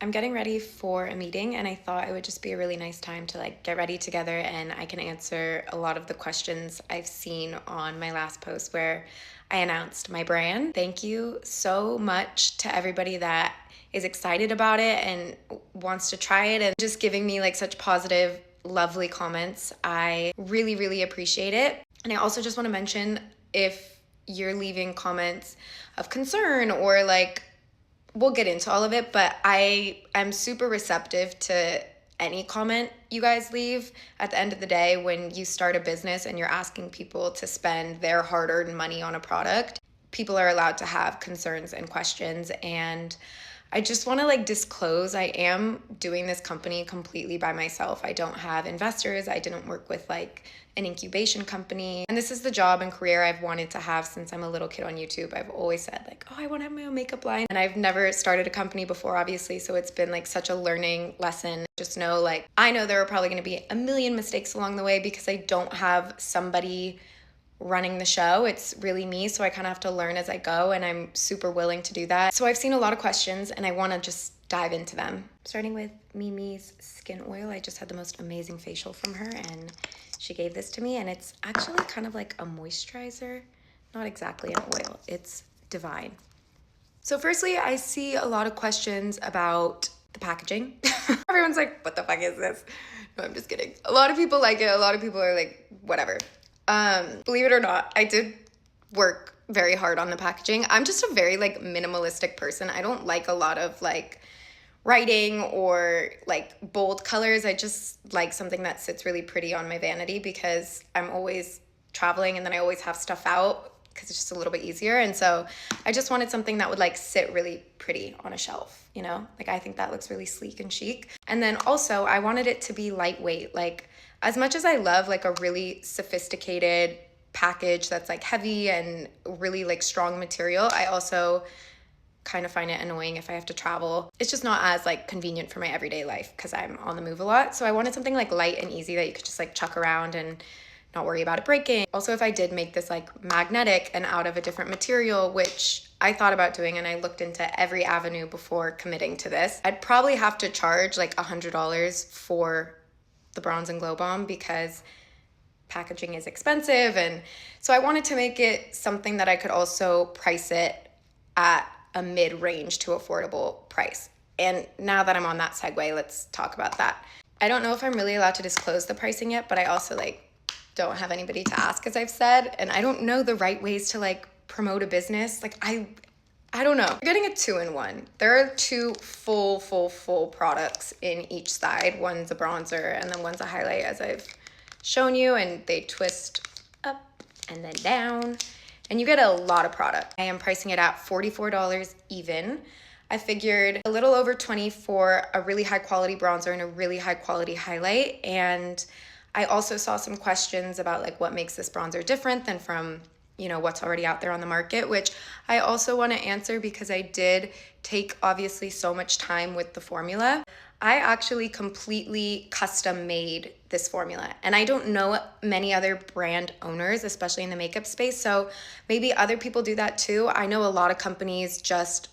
I'm getting ready for a meeting and I thought it would just be a really nice time to like get ready together and I can answer a lot of the questions I've seen on my last post where I announced my brand. Thank you so much to everybody that is excited about it and wants to try it and just giving me like such positive, lovely comments. I really, really appreciate it. And I also just want to mention, if you're leaving comments of concern or like, we'll get into all of it, but I am super receptive to any comment you guys leave. At the end of the day, when you start a business and you're asking people to spend their hard-earned money on a product, people are allowed to have concerns and questions. And I just want to like disclose, I am doing this company completely by myself. I don't have investors. I didn't work with like an incubation company. And this is the job and career I've wanted to have since I'm a little kid on YouTube. I've always said like, oh, I want to have my own makeup line. And I've never started a company before, obviously. So it's been like such a learning lesson. Just know, like, I know there are probably going to be a million mistakes along the way because I don't have somebody running the show. It's really me, so I kind of have to learn as I go, and I'm super willing to do that. So I've seen a lot of questions and I want to just dive into them. Starting with Mimi's skin oil. I just had the most amazing facial from her and she gave this to me, and it's actually kind of like a moisturizer, not exactly an oil. It's divine. So firstly, I see a lot of questions about the packaging. Everyone's like, what the fuck is this? No, I'm just kidding. A lot of people like it. A lot of people are like, whatever. Believe it or not, I did work very hard on the packaging. I'm just a very like minimalistic person. I don't like a lot of like writing or like bold colors. I just like something that sits really pretty on my vanity because I'm always traveling and then I always have stuff out because it's just a little bit easier. And so I just wanted something that would like sit really pretty on a shelf, you know? Like I think that looks really sleek and chic. And then also I wanted it to be lightweight. Like as much as I love like a really sophisticated package that's like heavy and really like strong material, I also kind of find it annoying if I have to travel. It's just not as like convenient for my everyday life because I'm on the move a lot. So I wanted something like light and easy that you could just like chuck around and not worry about it breaking. Also, if I did make this like magnetic and out of a different material, which I thought about doing and I looked into every avenue before committing to this, I'd probably have to charge like $100 for the Bronze and Glow Bomb because packaging is expensive. And so I wanted to make it something that I could also price it at a mid-range to affordable price. And now that I'm on that segue, let's talk about that. I don't know if I'm really allowed to disclose the pricing yet, but I also like don't have anybody to ask, as I've said, and I don't know the right ways to like promote a business. Like I don't know. You're getting a 2-in-1. There are two full products in each side. One's a bronzer and then one's a highlight, as I've shown you, and they twist up and then down. And you get a lot of product. I am pricing it at $44 even. I figured a little over $20 for a really high quality bronzer and a really high quality highlight. And I also saw some questions about like what makes this bronzer different than from, you know, what's already out there on the market, which I also want to answer because I did take obviously so much time with the formula. I actually completely custom made this formula, and I don't know many other brand owners, especially in the makeup space. So maybe other people do that too. I know a lot of companies just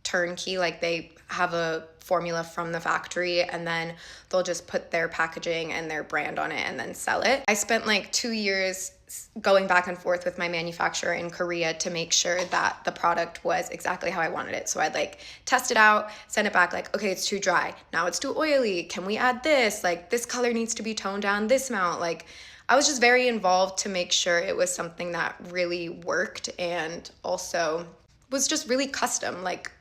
turnkey, like they have a formula from the factory and then they'll just put their packaging and their brand on it and then sell it. I spent like 2 years going back and forth with my manufacturer in Korea to make sure that the product was exactly how I wanted it. So I'd like test it out, send it back like, okay, it's too dry. Now it's too oily. Can we add this? Like this color needs to be toned down this amount. Like I was just very involved to make sure it was something that really worked and also was just really custom. Like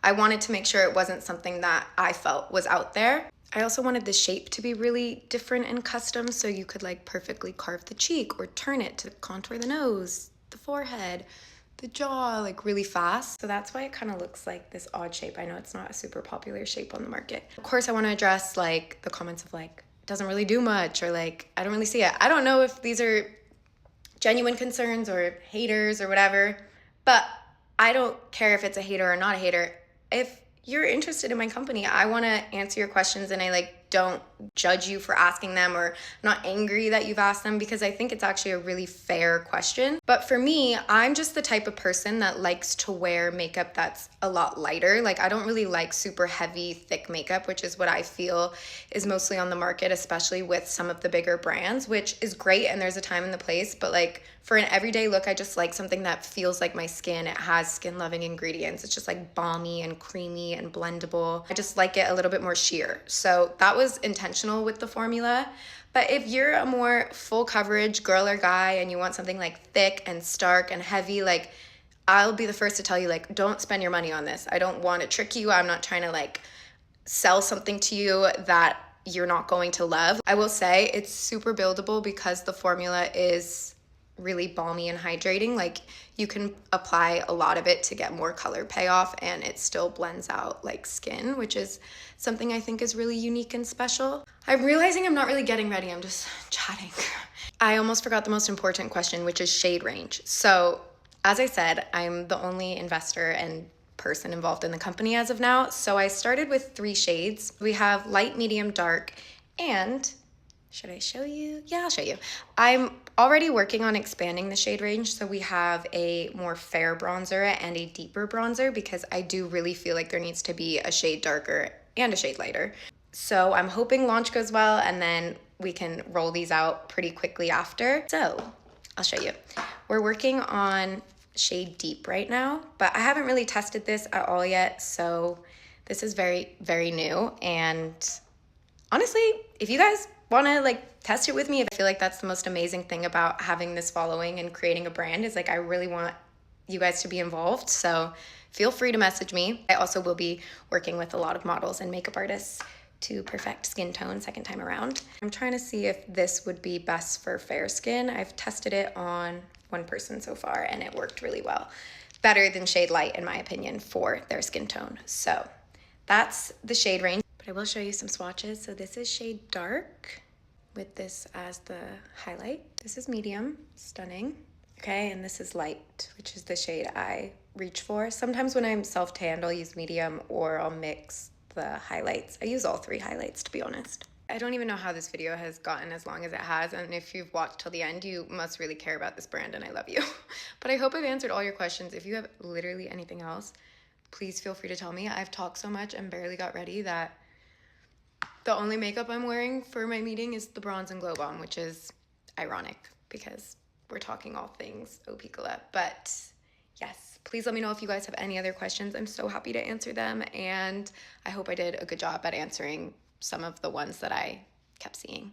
I wanted to make sure it wasn't something that I felt was out there. I also wanted the shape to be really different and custom, so you could like perfectly carve the cheek or turn it to contour the nose, the forehead, the jaw, like really fast. So that's why it kind of looks like this odd shape. I know it's not a super popular shape on the market. Of course, I want to address like the comments of like, it doesn't really do much, or like, I don't really see it. I don't know if these are genuine concerns or haters or whatever, but I don't care if it's a hater or not a hater. If you're interested in my company, I want to answer your questions, and I like don't judge you for asking them, or I'm not angry that you've asked them, because I think it's actually a really fair question. But for me, I'm just the type of person that likes to wear makeup that's a lot lighter. Like, I don't really like super heavy, thick makeup, which is what I feel is mostly on the market, especially with some of the bigger brands, which is great and there's a time and the place. But like, for an everyday look, I just like something that feels like my skin. It has skin-loving ingredients. It's just like balmy and creamy and blendable. I just like it a little bit more sheer. So that was intentional with the formula. But if you're a more full coverage girl or guy and you want something like thick and stark and heavy, like, I'll be the first to tell you, like, don't spend your money on this. I don't want to trick you. I'm not trying to like sell something to you that you're not going to love. I will say it's super buildable because the formula is really balmy and hydrating. Like, you can apply a lot of it to get more color payoff, and it still blends out like skin, which is something I think is really unique and special. I'm realizing I'm not really getting ready. I'm just chatting. I almost forgot the most important question, which is shade range. So as I said, I'm the only investor and person involved in the company as of now. So I started with 3 shades. We have light, medium, dark, and should I show you? Yeah, I'll show you. I'm already working on expanding the shade range. So we have a more fair bronzer and a deeper bronzer, because I do really feel like there needs to be a shade darker and a shade lighter. So I'm hoping launch goes well, and then we can roll these out pretty quickly after. So I'll show you. We're working on shade deep right now, but I haven't really tested this at all yet. So this is very, very new. And honestly, if you guys want to like test it with me, I feel like that's the most amazing thing about having this following and creating a brand, is like, I really want you guys to be involved. So feel free to message me. I also will be working with a lot of models and makeup artists to perfect skin tone second time around. I'm trying to see if this would be best for fair skin. I've tested it on one person so far and it worked really well. Better than shade light, in my opinion, for their skin tone. So that's the shade range. But I will show you some swatches. So this is shade dark with this as the highlight. This is medium, stunning. Okay, and this is light, which is the shade I reach for. Sometimes when I'm self-tanned, I'll use medium, or I'll mix the highlights. I use all 3 highlights, to be honest. I don't even know how this video has gotten as long as it has, and if you've watched till the end, you must really care about this brand, and I love you. But I hope I've answered all your questions. If you have literally anything else, please feel free to tell me. I've talked so much and barely got ready that the only makeup I'm wearing for my meeting is the Bronze and Glow Bomb, which is ironic because we're talking all things Eau Colette. But yes, please let me know if you guys have any other questions. I'm so happy to answer them, and I hope I did a good job at answering some of the ones that I kept seeing.